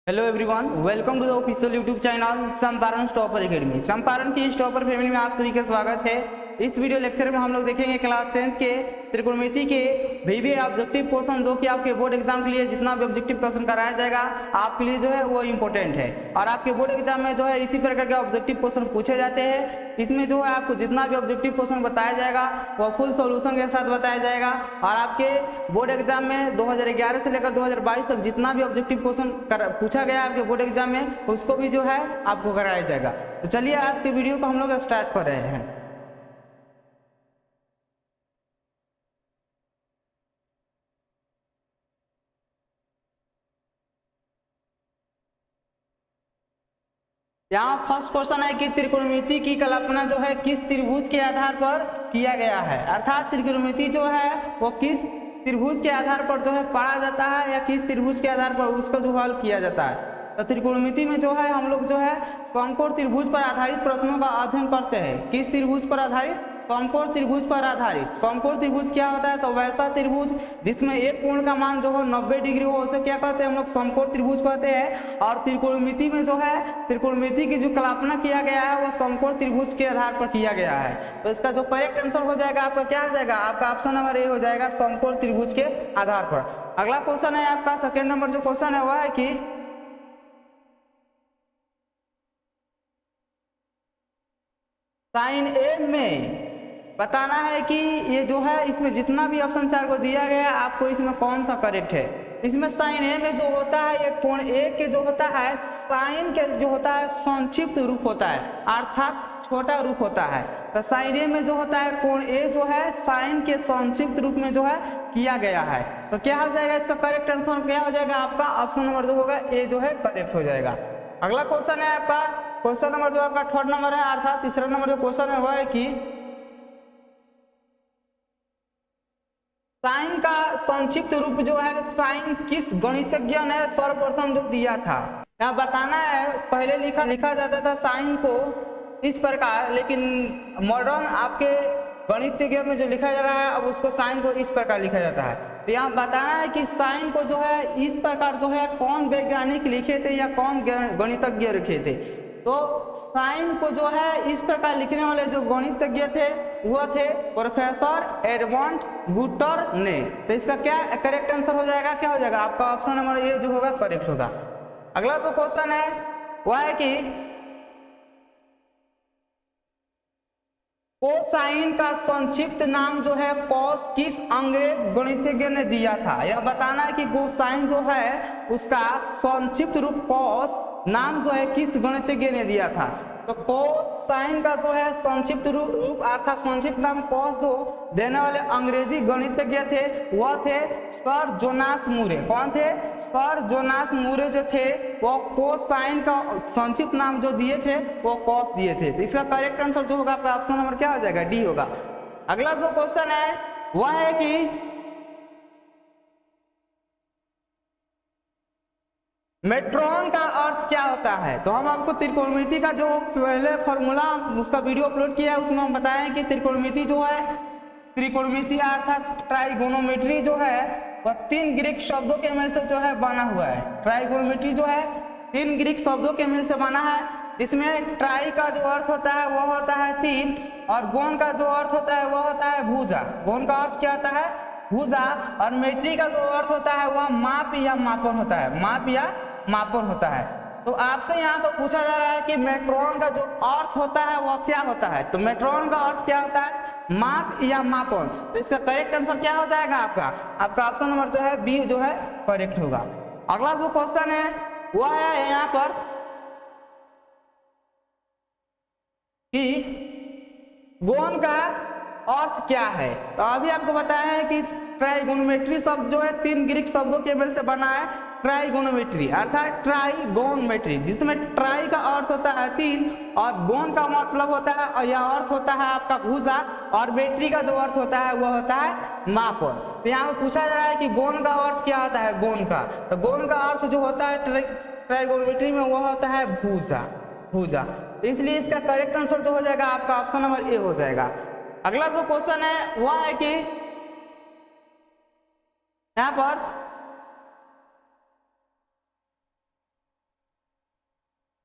Hello everyone, welcome to the official YouTube channel Champaran topper academy. Champaran की इस topper family में आप सभी का स्वागत है। इस वीडियो लेक्चर में हम लोग देखेंगे क्लास 10th के त्रिकोणमिति के वीवीए ऑब्जेक्टिव क्वेश्चन, जो कि आपके बोर्ड एग्जाम के लिए जितना भी ऑब्जेक्टिव क्वेश्चन कराया जाएगा आपके लिए जो है वो इंपॉर्टेंट है। और आपके बोर्ड एग्जाम में जो है इसी प्रकार के ऑब्जेक्टिव क्वेश्चन पूछे जाते हैं। इसमें जो है आपको जितना भी ऑब्जेक्टिव क्वेश्चन बताया जाएगा वो फुल सॉल्यूशन के साथ बताया जाएगा। और आपके बोर्ड एग्जाम में 2011 से लेकर 2022 तक जितना भी ऑब्जेक्टिव क्वेश्चन पूछा गया आपके बोर्ड एग्जाम में उसको भी जो है आपको कराया जाएगा। तो चलिए आज के वीडियो को हम लोग स्टार्ट कर रहे हैं। यहाँ फर्स्ट क्वेश्चन है कि त्रिकोणमिति की कल्पना जो है किस त्रिभुज के आधार पर किया गया है। अर्थात त्रिकोणमिति जो है वो किस त्रिभुज के आधार पर जो है पढ़ा जाता है या किस त्रिभुज के आधार पर उसका जो हल किया जाता है। तो त्रिकोणमिति में जो है हम लोग जो है समकोण त्रिभुज पर आधारित प्रश्नों का अध्ययन करते हैं। किस त्रिभुज पर आधारित? समकोण त्रिभुज पर आधारित। समकोण त्रिभुज क्या होता है? तो वैसा त्रिभुज जिसमें एक कोण का मान जो हो 90 डिग्री हो उसे क्या कहते हैं? हम लोग समकोण त्रिभुज कहते हैं। और त्रिकोणमिति में जो है त्रिकोणमिति की जो कल्पना किया गया है वो समकोण त्रिभुज के आधार पर किया गया है। तो इसका जो करेक्ट आंसर हो जाएगा आपका क्या हो जाएगा? आपका ऑप्शन नंबर ए हो जाएगा, समकोण त्रिभुज के आधार पर। अगला क्वेश्चन है आपका सेकेंड नंबर जो क्वेश्चन है वह है कि साइन ए में बताना है कि ये जो है इसमें जितना भी ऑप्शन 4 को दिया गया है आपको इसमें कौन सा करेक्ट है। इसमें साइन ए में जो होता है ये कोण ए के जो होता है साइन के जो होता है संक्षिप्त रूप होता है, अर्थात छोटा रूप होता है। तो साइन ए में जो होता है कोण ए जो है साइन के संक्षिप्त रूप में जो है किया गया है। तो क्या हो जाएगा इसका करेक्ट आंसर? क्या हो जाएगा आपका? ऑप्शन नंबर जो होगा ए जो है करेक्ट हो जाएगा। अगला क्वेश्चन है आपका क्वेश्चन नंबर जो आपका थर्ड नंबर है, अर्थात तीसरा नंबर जो क्वेश्चन है वह है कि साइन का संक्षिप्त रूप जो है साइन किस गणितज्ञ ने सर्वप्रथम जो दिया था। यहाँ बताना है, पहले लिखा जाता था साइन को इस प्रकार, लेकिन मॉडर्न आपके गणितज्ञ में जो लिखा जा रहा है अब उसको साइन को इस प्रकार लिखा जाता है। तो यहाँ बताना है कि साइन को जो है इस प्रकार जो है कौन वैज्ञानिक लिखे थे या कौन गणितज्ञ लिखे थे। तो साइन को जो है इस प्रकार लिखने वाले जो गणितज्ञ थे वो थे प्रोफेसर एडमंड गुटर ने। तो इसका क्या करेक्ट आंसर हो जाएगा? क्या हो जाएगा? आपका ऑप्शन नंबर ए जो होगा करेक्ट होगा। अगला जो क्वेश्चन है वह है कि कोसाइन का संक्षिप्त नाम जो है कॉस किस अंग्रेज गणितज्ञ ने दिया था। यह बताना है कि कोसाइन जो है उसका संक्षिप्त रूप कॉस नाम जो है किस गणितज्ञ ने दिया था। तो कोसाइन का जो है संक्षिप्त रूप अर्थात संक्षिप्त नाम कॉस जो देने वाले अंग्रेजी गणितज्ञ थे वह थे सर जोनास मूरे। कौन थे? सर जोनास मूरे जो थे वो कोसाइन का संक्षिप्त नाम जो दिए थे वो कॉस दिए थे। तो इसका करेक्ट आंसर जो होगा आपका ऑप्शन नंबर क्या हो जाएगा? डी होगा। अगला जो क्वेश्चन है वह है कि मेट्रॉन का अर्थ क्या होता है। तो हम आपको त्रिकोणमिति का जो पहले फॉर्मूला उसका वीडियो अपलोड किया है उसमें हम बताएं कि त्रिकोणमिति जो है त्रिकोणमिति अर्थात ट्राइगोनोमेट्री जो है वह 3 ग्रीक शब्दों के मेल से जो है बना हुआ है। ट्राइगोनोमेट्री जो है 3 ग्रीक शब्दों के मेल से बना है। इसमें ट्राई का जो अर्थ होता है वह होता है 3 और गोन का जो अर्थ होता है वह होता है भुजा। गोन का अर्थ क्या होता है? भुजा। और मेट्री का जो अर्थ होता है वह माप या मापन होता है, माप या मापन होता है। तो आपसे यहाँ पर पूछा जा रहा है कि मेट्रॉन का जो अर्थ होता है वह क्या होता है। तो मेट्रॉन का अर्थ क्या होता है? माप या मापन। तो इसका करेक्ट आंसर क्या हो जाएगा आपका? आपका ऑप्शन नंबर जो है बी जो है करेक्ट होगा। अगला जो क्वेश्चन है वह है यहाँ पर कि गोन का अर्थ क्या है। तो अभी आपको बताया है कि ट्राइगोनोमेट्री शब्द जो है 3 ग्रीक शब्दों के मेल से बना है। ट्राइगोनोमेट्री अर्थात ट्राइगोनोमेट्री जिसमें ट्राई का अर्थ होता है 3 और गोन का मतलब होता है और यह अर्थ होता है आपका भुजा और मेट्री का जो अर्थ होता है वह होता है मापन। तो यहाँ पर पूछा जा रहा है कि गोन का अर्थ क्या होता है? गोन का तो गोन का अर्थ जो होता है ट्राइगोनोमेट्री में वह होता है भुजा, भुजा। इसलिए इसका करेक्ट आंसर जो हो जाएगा आपका ऑप्शन नंबर ए हो जाएगा। अगला जो क्वेश्चन है वह है कि यहाँ पर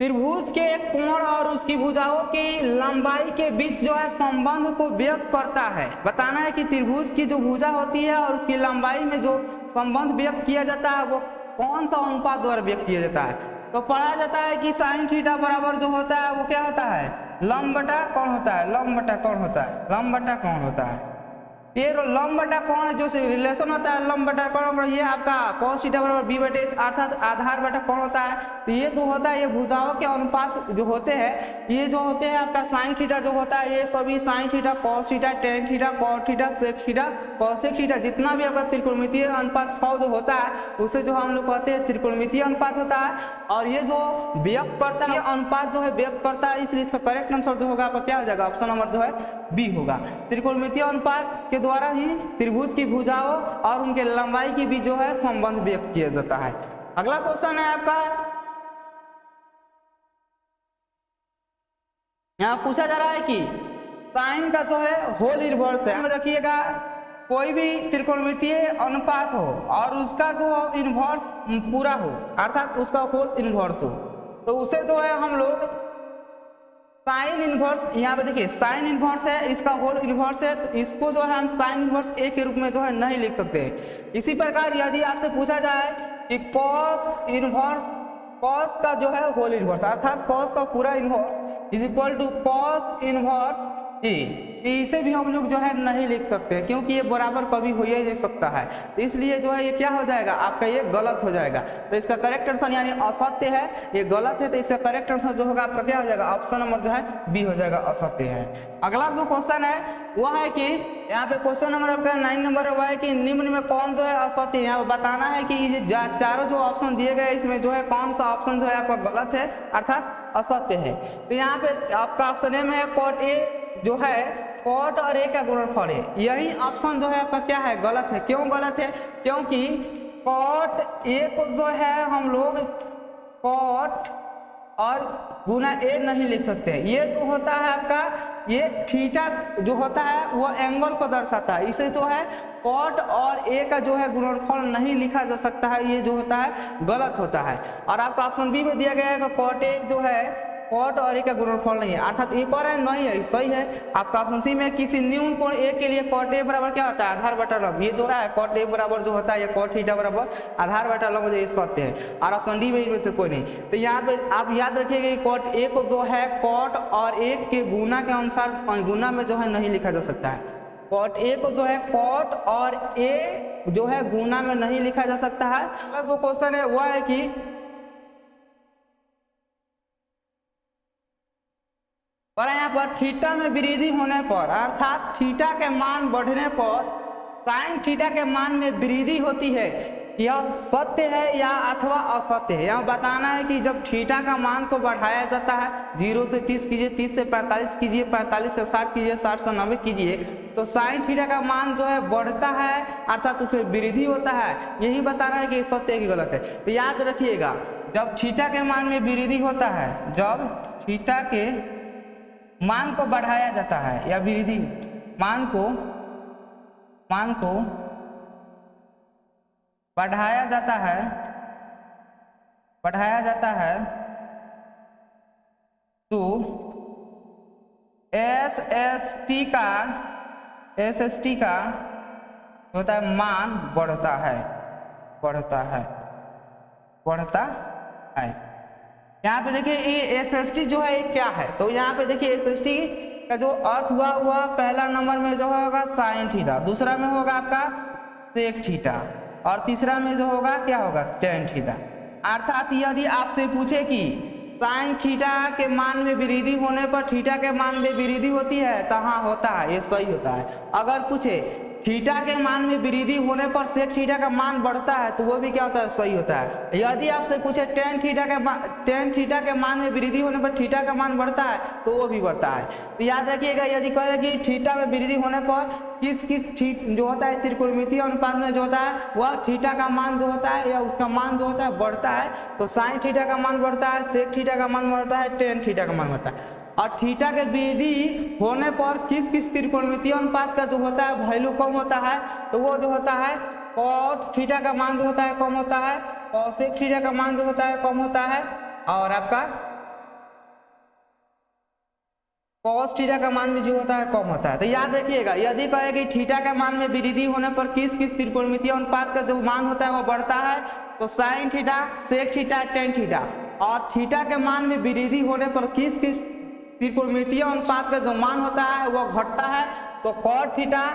त्रिभुज के कोण और उसकी भुजाओं की लंबाई के बीच जो है संबंध को व्यक्त करता है। बताना है कि त्रिभुज की जो भुजा होती है और उसकी लंबाई में जो संबंध व्यक्त किया जाता है वो कौन सा अनुपात द्वारा व्यक्त किया जाता है। तो पढ़ा जाता है कि साइन थीटा बराबर जो होता है वो क्या होता है, लंब बटा कौन होता है, लंब बटा कौन होता है, लंब बटा कौन होता है। ये लंब बटा कौन जो रिलेशन होता है लंब बटा कौन, ये आपका cos थीटा बराबर b बटे h अर्थात आधार बटा कौन होता है। तो ये जो होता है ये भुजाओं के अनुपात जो होते हैं, ये जो होते हैं आपका साइन थीटा जो होता है ये सभी sine theta cos theta tan theta cot theta sec theta cosec theta जितना भी आपका त्रिकोणमितीय अनुपात 6 जो होता है उसे जो हम लोग कहते हैं त्रिकोणमितीय अनुपात होता है। और ये जो व्यक्त करता है अनुपात जो है व्यक्त करता है, इसलिए इसका करेक्ट आंसर जो होगा आपका क्या हो जाएगा, ऑप्शन नंबर जो है बी होगा। त्रिकोणमितीय अनुपात के द्वारा ही त्रिभुज की भुजाओं और उनके लंबाई की भी जो है संबंध व्यक्त किया जाता है। अगला क्वेश्चन है आपका, यहाँ पूछा जा रहा है कि साइन का जो है होल इनवर्स है। रखिएगा कोई भी त्रिकोणमितीय अनुपात हो और उसका जो इनवर्स पूरा हो अर्थात उसका होल इनवर्स हो तो उसे जो है हम लोग साइन इनवर्स, यहाँ पे देखिए साइन इनवर्स है, इसका होल इनवर्स है, तो इसको जो है हम साइन इनवर्स ए के रूप में जो है नहीं लिख सकते। इसी प्रकार यदि आपसे पूछा जाए कि कॉस इनवर्स, कॉस का जो है होल इनवर्स अर्थात कॉस का पूरा inverse is equal to cos inverse A, इसे भी हम लोग जो है नहीं लिख सकते क्योंकि ये बराबर कभी हो ही नहीं सकता है। इसलिए जो है ये क्या हो जाएगा आपका, ये गलत हो जाएगा। तो इसका करेक्ट आंसर यानी असत्य है, ये गलत है, तो इसका करेक्ट आंसर जो होगा आपका क्या हो जाएगा, ऑप्शन नंबर जो है बी हो जाएगा, असत्य है। अगला जो क्वेश्चन है वह है कि यहाँ पे क्वेश्चन नंबर आपका 9 नंबर हुआ है कि निम्न में कौन जो है असत्य है। यहाँ बताना है कि ये चारों जो ऑप्शन दिए गए इसमें जो है कौन सा ऑप्शन जो है आपका गलत है अर्थात असत्य है। तो यहाँ पे आपका ऑप्शन ए में है कॉट ए जो है कॉट और ए का गुणनफल है, यही ऑप्शन जो है आपका क्या है, गलत है। क्यों गलत है, क्योंकि कॉट ए को जो है हम लोग कॉट और गुना ए नहीं लिख सकते। ये जो होता है आपका ये थीटा जो होता है वो एंगल को दर्शाता है, इसे जो है कॉट और ए का जो है गुणनफल नहीं लिखा जा सकता है, ये जो होता है गलत होता है। और आपका ऑप्शन बी में दिया गया है कि कॉट ए जो है कॉट और ए का गुणनफल नहीं है अर्थात एक और है नहीं है, सही है। आपका ऑप्शन सी में किसी न्यून कोण ए के लिए कॉट ए बराबर क्या होता है, आधार बटा लंब, ये जो है कॉट ए बराबर जो होता है ये कॉट थीटा बराबर आधार बटा लंब, ये सत्य है। और ऑप्शन डी में इनमें से कोई नहीं। तो यहाँ पे आप याद रखिएगा कि कॉट ए को जो है कॉट और ए के गुना के अनुसार गुना में जो है नहीं लिखा जा सकता है। कॉट ए को जो है कॉट और ए जो है गुना में नहीं लिखा जा सकता है। अगला जो क्वेश्चन है वह है कि और यहाँ पर थीटा में वृद्धि होने पर अर्थात थीटा के मान बढ़ने पर साइन थीटा के मान में वृद्धि होती है, यह सत्य है या अथवा असत्य है। यह बताना है कि जब थीटा का मान को बढ़ाया जाता है 0 से 30 कीजिए, 30 से 45 कीजिए, 45 से 60 कीजिए, 60 से 90 कीजिए, तो साइन थीटा का मान जो है बढ़ता है अर्थात उसमें वृद्धि होता है। यही बताना है कि सत्य है कि गलत है। तो याद रखिएगा जब थीटा के मान में वृद्धि होता है, जब थीटा के मान को बढ़ाया जाता है या वृद्धि मान को बढ़ाया जाता है तो एस एस टी का होता है मान बढ़ता है। यहाँ पे देखिए ये एस एस टी जो है ये क्या है, तो यहाँ पे देखिए एस एस टी का जो अर्थ हुआ पहला नंबर में जो होगा साइन थीटा, दूसरा में होगा आपका सेक थीटा और तीसरा में जो होगा क्या होगा टेन थीटा। अर्थात यदि आपसे पूछे कि साइन थीटा के मान में वृद्धि होने पर थीटा के मान में वृद्धि होती है तो हाँ होता है, ये सही होता है। अगर पूछे थीटा के मान में वृद्धि होने पर सेक थीटा का मान बढ़ता है तो वो भी क्या होता है, सही होता है। यदि आपसे पूछे टेन थीटा के मान में वृद्धि होने पर थीटा का मान बढ़ता है तो वो भी बढ़ता है। तो याद रखिएगा यदि कहे कि थीटा में वृद्धि होने पर किस जो होता है त्रिकोणमितीय अनुपात में जो होता है वह थीटा का मान जो होता है या उसका मान जो होता है बढ़ता है, तो साइन थीटा का मान बढ़ता है, सेक थीटा का मान बढ़ता है, टेन थीटा का मान बढ़ता है। और थीटा के वृद्धि होने पर किस त्रिकोणमितीय अनुपात का जो होता है वैल्यू कम होता है, तो वो जो होता है कॉट थीटा का मान जो होता है कम होता है, कॉसेक थीटा का मान जो होता है कम होता है, और आपका cos थीटा का मान भी जो होता है कम होता है। तो याद रखिएगा, यदि कहे कि थीटा के मान में वृद्धि होने पर किस किस त्रिकोणमितीय अनुपात का जो मान होता है वो बढ़ता है, तो sine theta, sec theta, tan theta. और थीटा के मान में वृद्धि होने पर किस किस त्रिकोणमितीय अनुपात का जो मान होता है वो घटता है, तो कॉट थीटा,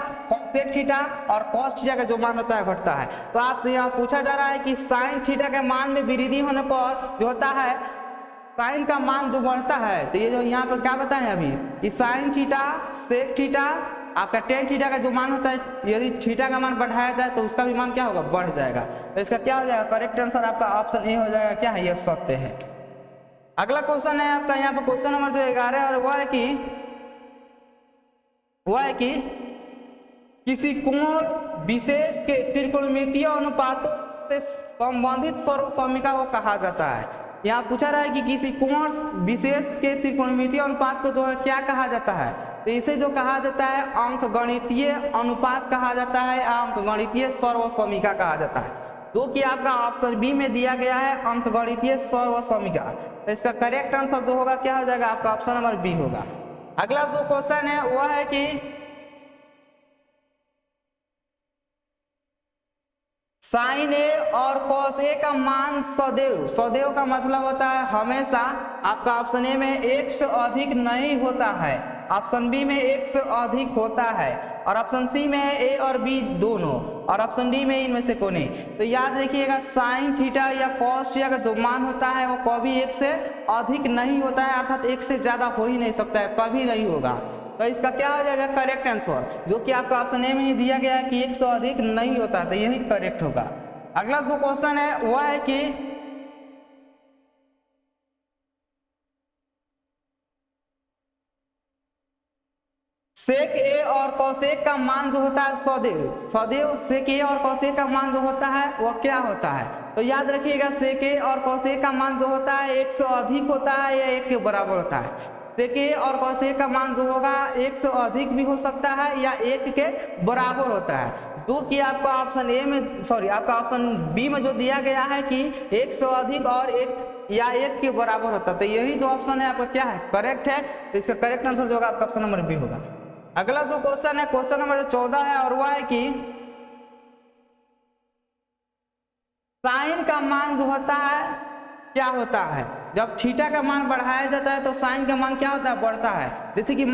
सेक थीटा और कॉस थीटा का जो मान होता है घटता है। तो आपसे यहाँ पूछा जा रहा है कि साइन थीटा के मान में वृद्धि होने पर जो होता है साइन का मान जो बढ़ता है, तो ये जो यहाँ पर क्या बताएं अभी कि साइन थीटा, सेक थीटा, आपका टेन थीटा का जो मान होता है, यदि थीटा का मान बढ़ाया जाए तो उसका भी मान क्या होगा, बढ़ जाएगा। तो इसका क्या हो जाएगा, करेक्ट आंसर आपका ऑप्शन ए हो जाएगा। क्या है, ये सत्य है। अगला क्वेश्चन है आपका यहाँ पर क्वेश्चन नंबर जो 11 है, और वह है कि किसी कोण विशेष के त्रिकोणमितीय अनुपातों से संबंधित सर्वसमीका को कहा जाता है। यहाँ पूछा रहा है कि किसी कोण विशेष के त्रिकोणमितीय अनुपात को जो है क्या कहा जाता है, तो इसे जो कहा जाता है अंकगणितीय अनुपात कहा जाता है, अंकगणितीय सर्वसमीका कहा जाता है, जो कि आपका ऑप्शन बी में दिया गया है अंकगणितीय सर्वसमीका। तो इसका करेक्ट आंसर जो होगा क्या हो जाएगा, आपका ऑप्शन नंबर बी होगा। अगला जो क्वेश्चन है वह है कि साइन ए और कॉस ए का मान सदैव, सदैव का मतलब होता है हमेशा, आपका ऑप्शन ए में एक से अधिक नहीं होता है, ऑप्शन बी में एक से अधिक होता है, और ऑप्शन सी में ए और बी दोनों, और ऑप्शन डी में इनमें से कोई नहीं। तो याद रखिएगा साइन थीटा या कॉस थीटा का जो मान होता है वो कभी एक से अधिक नहीं होता है, अर्थात एक से ज्यादा हो ही नहीं सकता है, कभी नहीं होगा। तो इसका क्या हो जाएगा करेक्ट आंसर, जो कि आपका ऑप्शन ए में ही दिया गया है कि एक से अधिक नहीं होता, तो यही करेक्ट होगा। अगला जो क्वेश्चन है वह है कि सेक ए और कॉसेक का मान जो होता है सदैव, सदैव सेक ए और कॉसेक का मान जो होता है वो क्या होता है, तो याद रखिएगा सेक ए और कॉसेक का मान जो होता है एक से अधिक होता है या एक के बराबर होता है। सेक ए और कॉसेक का मान जो होगा एक से अधिक भी हो सकता है या एक के बराबर होता है, जो कि आपका ऑप्शन ए में, सॉरी आपका ऑप्शन बी में जो दिया गया है कि एक से अधिक और एक या एक के बराबर होता है, तो यही जो ऑप्शन है आपका क्या है, करेक्ट है। तो इसका करेक्ट आंसर जो होगा आपका ऑप्शन नंबर बी होगा। अगला जो क्वेश्चन है क्वेश्चन नंबर 14 है, और वह है कि साइन का मान जो होता है क्या होता है, जब थीटा का मान बढ़ाया जाता है तो साइन का मान क्या होता है, बढ़ता है। जैसे कि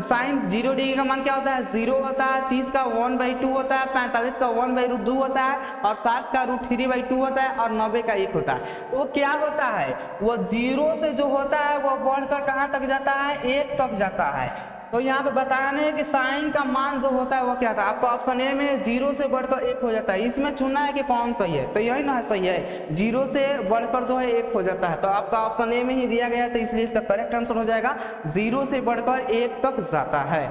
साइन 0 डिग्री का मान क्या होता है, 0 होता है, 30 का 1/2 होता है, 45 का 1/2 होता है, और 60 का √3/2 होता है, और 90 का 1 होता है। तो क्या होता है, वो 0 से जो होता है वो बढ़कर कहाँ तक जाता है, 1 तक जाता है। तो यहाँ पे बताना है कि साइन का मान जो होता है वो क्या था, आपको ऑप्शन ए में 0 से बढ़कर 1 हो जाता है, इसमें चुनना है कि कौन सही है, तो यही ना सही है, 0 से बढ़कर जो है 1 हो जाता है, तो आपका ऑप्शन ए में ही दिया गया है, तो इसलिए इसका करेक्ट आंसर हो जाएगा 0 से बढ़कर 1 तक जाता है।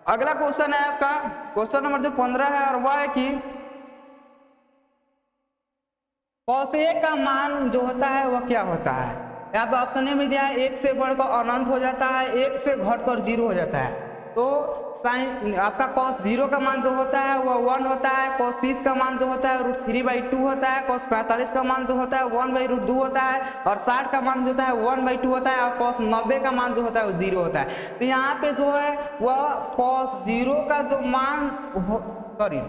अगला क्वेश्चन है आपका क्वेश्चन नंबर जो 15 है, और वह है कि कॉसेक का मान जो होता है वो क्या होता है। यहाँ पे ऑप्शन ए में दिया है 1 से बढ़कर अनंत हो जाता है, 1 से घटकर 0 हो जाता है। तो साइन आपका cos 0 का मान जो होता है वो 1 होता है, cos 30 का मान जो होता है √3/2 होता है, cos 45 का मान जो होता है 1/2 होता है, और 60 का मान जो होता है 1/2 होता है, और cos 90 का मान जो होता है वो 0 होता है। तो यहाँ पे जो है वह cos 0 का जो मान, सॉरी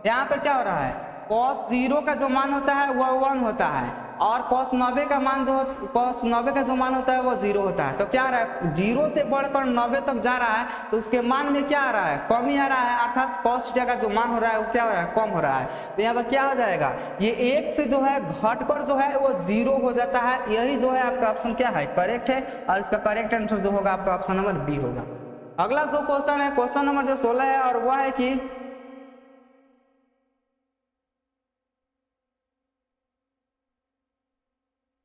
यहाँ पे क्या हो रहा है, cos 0 का जो मान होता है वह 1 होता है, और cos 90 का मान जो cos 90 का जो मान होता है वो 0 होता है। तो क्या आ रहा है, 0 से बढ़कर 90 तक जा रहा है, तो उसके मान में क्या आ रहा है, कमी आ रहा है, अर्थात cos थीटा का जो मान हो रहा है वो क्या हो रहा है, कम हो रहा है। तो यहाँ पर क्या हो जाएगा, ये 1 से जो है घटकर जो है वो 0 हो जाता है, यही जो है आपका ऑप्शन क्या है, करेक्ट है, और इसका करेक्ट आंसर जो होगा आपका ऑप्शन नंबर बी होगा। अगला जो क्वेश्चन है क्वेश्चन नंबर जो 16 है, और वह है कि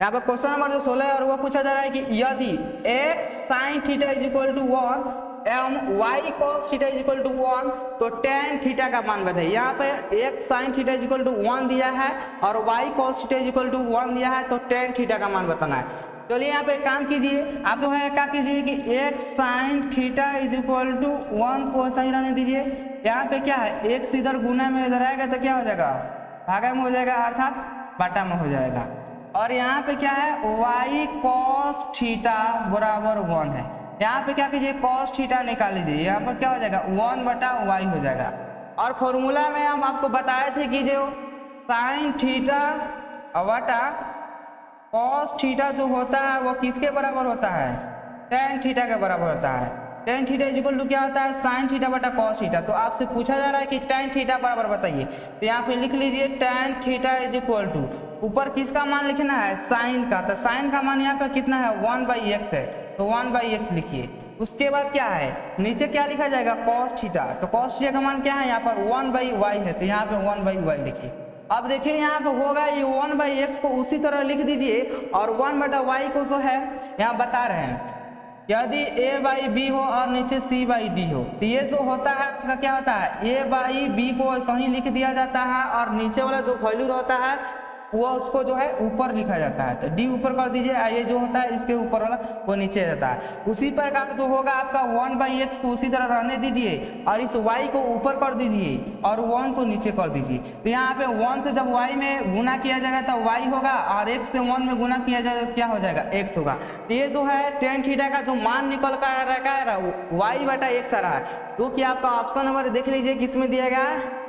यहाँ पर क्वेश्चन नंबर जो 16 है, और वो पूछा जा रहा है कि यदि x sin थीटा = 1 एवं y cos थीटा = 1 तो tan थीटा का मान बताइए। यहाँ पे x sin थीटा = 1 दिया है और y cos थीटा = 1 दिया है, तो tan थीटा का मान बताना है। चलिए यहाँ पे काम कीजिए, आप जो है क्या कीजिए कि x sin थीटा = 1 को सही रहने दीजिए। यहाँ पे क्या है, x इधर गुना में इधर आएगा तो क्या हो जाएगा, भागा में हो जाएगा, अर्थात बाटा में हो जाएगा। और यहाँ पे क्या है, y cos थीटा = 1 है, यहाँ पे क्या कीजिए cos थीटा निकाल लीजिए, यहाँ पर क्या हो जाएगा 1/y हो जाएगा। और फॉर्मूला में हम आपको बताए थे कि जो साइन थीटा बटा कॉस थीटा जो होता है वो किसके बराबर होता है, टेन थीटा के बराबर होता है। टेन थीटा इक्वल टू क्या होता है, साइन थीटा बटा कॉस थीटा। तो आपसे पूछा जा रहा है कि टेन थीटा बराबर बताइए, तो यहाँ पे लिख लीजिए tan theta is equal to, ऊपर किसका मान लिखना है, साइन का। तो साइन का मान यहाँ पे कितना है 1/x है, तो 1/x लिखिए। उसके बाद क्या है, नीचे क्या लिखा जाएगा cos थीटा, तो cos थीटा का मान क्या है यहाँ पर 1/y है, तो यहाँ पे 1/y लिखिए। अब देखिए यहाँ पे होगा ये 1/x को उसी तरह लिख दीजिए और 1/y को जो है यहाँ बता रहे हैं, यदि a/b हो और नीचे c/d हो, तो ये जो होता है आपका क्या होता है a/b को सही लिख दिया जाता है और नीचे वाला जो वैल्यू रहता है वो उसको जो है ऊपर लिखा जाता है। तो d ऊपर कर दीजिए, ये जो होता है इसके ऊपर वाला वो नीचे जाता है। उसी प्रकार जो होगा आपका 1/x को उसी तरह रहने दीजिए और इस y को ऊपर कर दीजिए और 1 को नीचे कर दीजिए। तो यहाँ पे 1 से जब y में गुना किया जाएगा तो y होगा और x से 1 में गुना किया जाएगा क्या हो जाएगा, x होगा। तो ये जो है टेन थीटा का जो मान निकल कर आ रहा है y/x आ रहा है, जो कि आपका ऑप्शन नंबर देख लीजिए किसमें दिया गया है,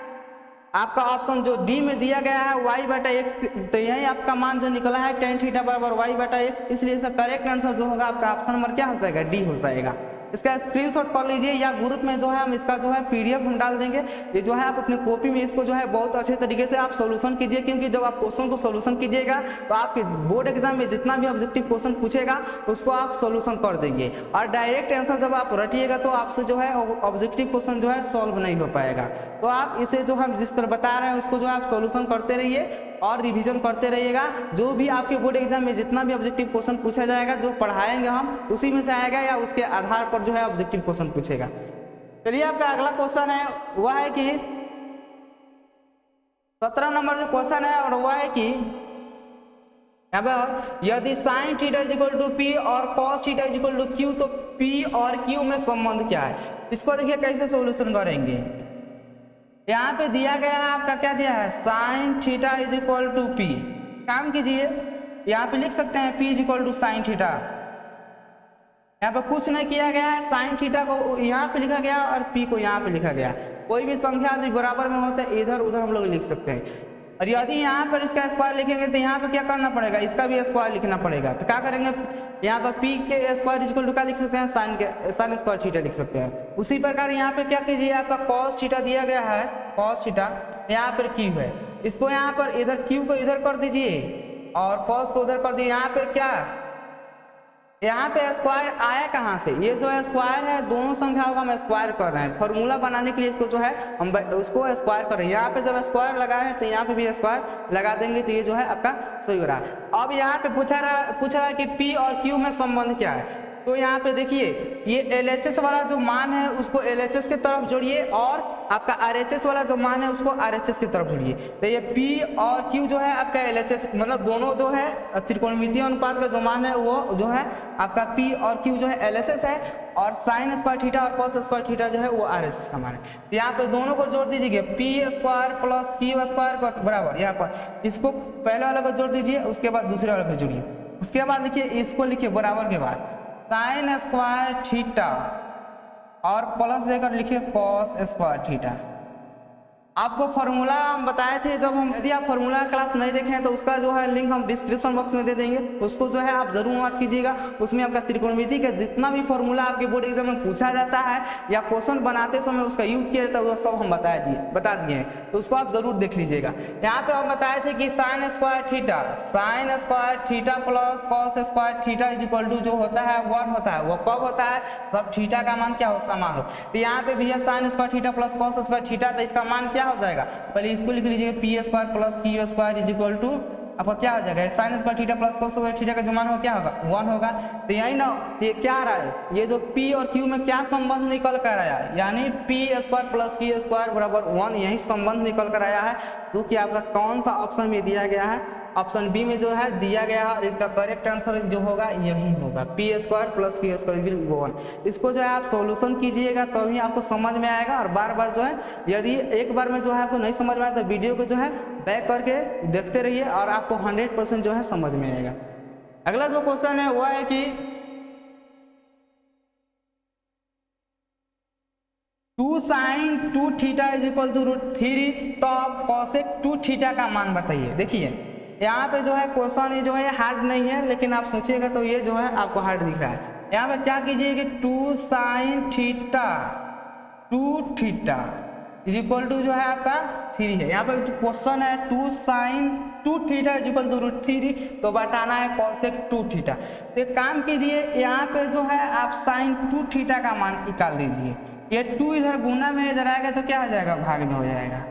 आपका ऑप्शन जो डी में दिया गया है y/x। तो यही आपका मान जो निकला है टेन थीटा बराबर y/x, इसलिए इसका करेक्ट आंसर जो होगा आपका ऑप्शन नंबर क्या हो जाएगा, डी हो जाएगा। इसका स्क्रीनशॉट कर लीजिए या ग्रुप में जो है हम इसका जो है पीडीएफ हम डाल देंगे। ये जो है आप अपनी कॉपी में इसको जो है बहुत अच्छे तरीके से आप सॉल्यूशन कीजिए, क्योंकि जब आप क्वेश्चन को सॉल्यूशन कीजिएगा तो आपके बोर्ड एग्जाम में जितना भी ऑब्जेक्टिव क्वेश्चन पूछेगा उसको आप सॉल्यूशन कर देंगे और डायरेक्ट आंसर जब आप रटिएगा तो आपसे जो है ऑब्जेक्टिव क्वेश्चन जो है सॉल्व नहीं हो पाएगा। तो आप इसे जो हम जिस तरह बता रहे हैं उसको जो है आप सॉल्यूशन करते रहिए और रिवीजन करते रहिएगा। जो भी आपके बोर्ड एग्जाम में जितना भी ऑब्जेक्टिव क्वेश्चन पूछा जाएगा, जो पढ़ाएंगे हम उसी में से आएगा या उसके आधार पर जो है ऑब्जेक्टिव क्वेश्चन पूछेगा। चलिए आपका अगला क्वेश्चन है वह है कि 17 नंबर जो क्वेश्चन है और वह है कि यहाँ पे यदि sine theta is equal to P और cos theta is equal to Q, तो पी और क्यू में संबंध क्या है, इसको देखिए कैसे सॉल्यूशन करेंगे। यहाँ पे दिया गया है आपका क्या दिया है, sine theta is equal to P. काम कीजिए, यहाँ पे लिख सकते हैं P is equal to sine theta. यहाँ पे कुछ नहीं किया गया है, साइन थीटा को यहाँ पे लिखा गया और पी को यहाँ पे लिखा गया। कोई भी संख्या जो बराबर में होता है इधर उधर हम लोग लिख सकते हैं। और यदि यहाँ पर इसका स्क्वायर लिखेंगे तो यहाँ पे क्या करना पड़ेगा, इसका भी स्क्वायर लिखना पड़ेगा। तो क्या करेंगे, यहाँ पर पी के स्क्वायर इक्वल टू क्या लिख सकते हैं, साइन स्क्वायर थीटा लिख सकते हैं। उसी प्रकार यहाँ पे क्या कीजिए, आपका कॉस थीटा दिया गया है, कॉस थीटा यहाँ पर क्यू है, इसको यहाँ पर इधर क्यू को इधर कर दीजिए और कॉस को उधर कर दीजिए। यहाँ पे क्या, यहाँ पे स्क्वायर आया कहाँ से, ये जो है स्क्वायर है, दोनों संख्याओं का हम स्क्वायर कर रहे हैं। फॉर्मूला बनाने के लिए इसको जो है हम उसको स्क्वायर कर रहे हैं। यहाँ पे जब स्क्वायर लगा है तो यहाँ पे भी स्क्वायर लगा देंगे, तो ये जो है आपका सही हो रहा है। अब यहाँ पे पूछ रहा है कि पी और क्यू में संबंध क्या है। तो यहाँ पे देखिए ये LHS वाला जो मान है उसको LHS की तरफ जोड़िए और आपका RHS वाला जो मान है उसको RHS की तरफ जोड़िए। तो ये P और Q जो है आपका LHS, मतलब दोनों जो है त्रिकोणमितीय अनुपात का जो मान है वो जो है आपका P और Q जो है LHS है और साइन स्क्वायर थीटा और कॉस स्क्वायर थीटा जो है वो RHS का मान है। तो यहाँ पे दोनों को जोड़ दीजिए, P square plus Q square बराबर, यहाँ पर इसको पहले वाले को जोड़ दीजिए, उसके बाद दूसरे वाले को जोड़िए, उसके बाद लिखिए इसको लिखिए बराबर के बाद साइन स्क्वायर थीटा और प्लस देकर लिखिए कॉस स्क्वायर थीटा। आपको फॉर्मूला हम बताए थे जब हम, यदि आप फॉर्मूला क्लास नहीं देखें तो उसका जो है लिंक हम डिस्क्रिप्शन बॉक्स में दे देंगे, उसको जो है आप जरूर वॉच कीजिएगा। उसमें आपका त्रिकोणमिति का जितना भी फॉर्मूला आपके बोर्ड एग्जाम में पूछा जाता है या क्वेश्चन बनाते समय उसका यूज किया जाता है वो सब हम बता दिए हैं, तो उसको आप जरूर देख लीजिएगा। यहाँ पे हम बताए थे कि sine square theta plus cos square theta is equal to जो होता है 1 होता है। वो कब होता है, सब थीटा का मान क्या हो, समान हो। तो यहाँ पे भी है sign square theta plus cos square theta, तो इसका मान क्या हो जाएगा, पहले इसको लिख लीजिए P square plus Q square is equal to आपका क्या हो जाएगा, sine square theta plus cos square theta का जो मान होगा क्या होगा, 1 होगा। तो यही ना, तो ये क्या आ रहा है, ये जो P और Q में क्या संबंध निकल कर आया है, यानी P square plus Q square बराबर 1, यही संबंध निकल कर आया है। जो कि आपका कौन सा ऑप्शन में दिया गया है, ऑप्शन बी में जो है दिया गया है और इसका करेक्ट आंसर जो होगा यही होगा, P square plus Q square 1। इसको जो है आप सॉल्यूशन कीजिएगा तभी आपको समझ में आएगा। और बार बार जो है, यदि एक बार में जो है आपको नहीं समझ में आए तो वीडियो को जो है बैक करके देखते रहिए और आपको 100% जो है समझ में आएगा। अगला जो क्वेश्चन है वह है कि 2 sine 2 theta is equal to √3, तो आप कॉसेक 2 थीटा का मान बताइए। देखिए यहाँ पे जो है क्वेश्चन जो है हार्ड नहीं है, लेकिन आप सोचिएगा तो ये जो है आपको हार्ड दिख रहा है। यहाँ पे क्या कीजिए कि 2 sine theta 2 theta is equal to जो है आपका 3 है। यहाँ पे क्वेश्चन है 2 sine 2 theta is equal to √3, तो बताना है कॉसेक 2 थीटा। तो एक काम कीजिए, यहाँ पे जो है आप साइन 2 थीटा का मान निकाल दीजिए। ये 2 इधर गुना में इधर आएगा तो क्या हो जाएगा, भाग में हो जाएगा।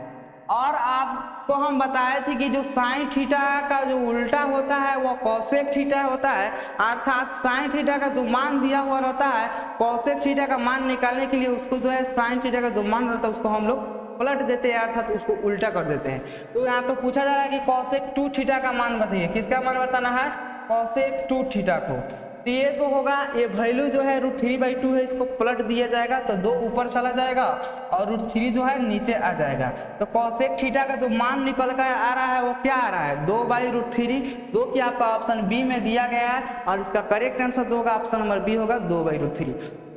और आपको हम बताए थे कि जो साइन थीटा का जो उल्टा होता है वो कॉसेक थीटा होता है, अर्थात साइन थीटा का जो मान दिया हुआ रहता है कॉसेक थीटा का मान निकालने के लिए उसको जो है साइन थीटा का जो मान रहता है उसको हम लोग पलट देते हैं, अर्थात उसको उल्टा कर देते हैं। तो यहाँ पे पूछा जा रहा है कि कॉसेक 2 थीटा का मान बताइए। किसका मान बताना है, कॉसेक 2 थीटा को। तो ये जो होगा, ये वैल्यू जो है √3/2 है, इसको पलट दिया जाएगा तो 2 ऊपर चला जाएगा और √3 जो है नीचे आ जाएगा। तो कॉसेक थीटा का जो मान निकल कर आ रहा है वो क्या आ रहा है, 2/√3, जो कि आपका ऑप्शन बी में दिया गया है। और इसका करेक्ट आंसर जो होगा ऑप्शन नंबर बी होगा 2/√3।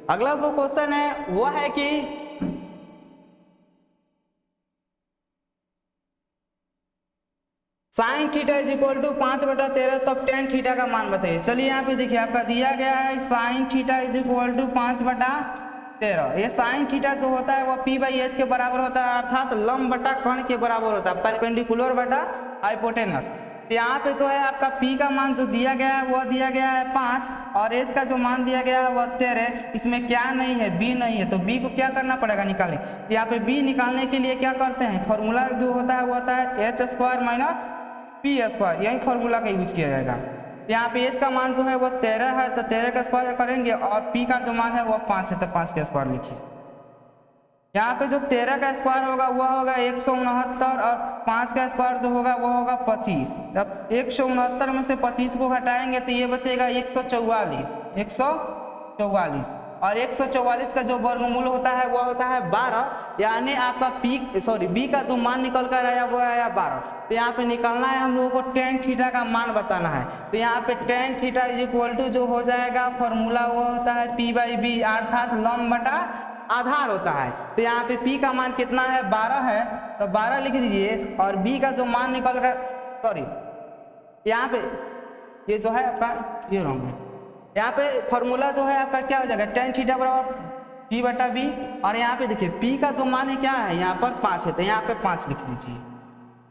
अगला जो क्वेश्चन है वो है कि sine theta is equal to 5/13, तब टेन थीटा का मान बताइए। चलिए यहाँ पे देखिए आपका दिया गया है sine theta is equal to 5/13। ये साइन थीटा जो होता है वो p/s के बराबर होता है, अर्थात लंब बटा कर्ण के बराबर होता है, परपेंडिकुलर बटा हाइपोटेनस। तो यहाँ पे जो है आपका p का मान जो दिया गया है वो दिया गया है 5 और h का जो मान दिया गया है वो 13। इसमें क्या नहीं है, b नहीं है, तो b को क्या करना पड़ेगा, निकालें। तो यहाँ पे b निकालने के लिए क्या करते हैं, फॉर्मूला जो होता है वो होता है h² - p², यही फॉर्मूला का यूज किया जाएगा। यहाँ पे h का मान जो है वो 13 है, तो 13 का स्क्वायर करेंगे और p का जो मान है वो 5 है, तो 5 का स्क्वायर लिखिए। यहाँ पे जो 13 का स्क्वायर होगा वो होगा 169 और 5 का स्क्वायर जो होगा वो होगा 25। अब 169 में से 25 को हटाएंगे तो ये बचेगा 144 और 144 का जो वर्गमूल होता है वो होता है 12, यानी आपका b का जो मान निकल कर आया वो आया 12। तो यहाँ पे निकलना है हम लोगों को टेन थीटा का मान बताना है। तो यहाँ पे tan theta is equal to जो हो जाएगा फॉर्मूला वो होता है p/b, अर्थात लंब बटा आधार होता है। तो यहाँ पे p का मान कितना है, 12 है, तो 12 लिख दीजिए। और b का जो मान निकल कर, सॉरी यहाँ पे ये जो है आपका ये रॉन्ग है, यहाँ पे फॉर्मूला जो है आपका क्या हो जाएगा, टेन थीटा बराबर p/b। और यहाँ पे देखिए p का जो मान है क्या है, यहाँ पर 5 है, तो यहाँ पे 5 लिख दीजिए।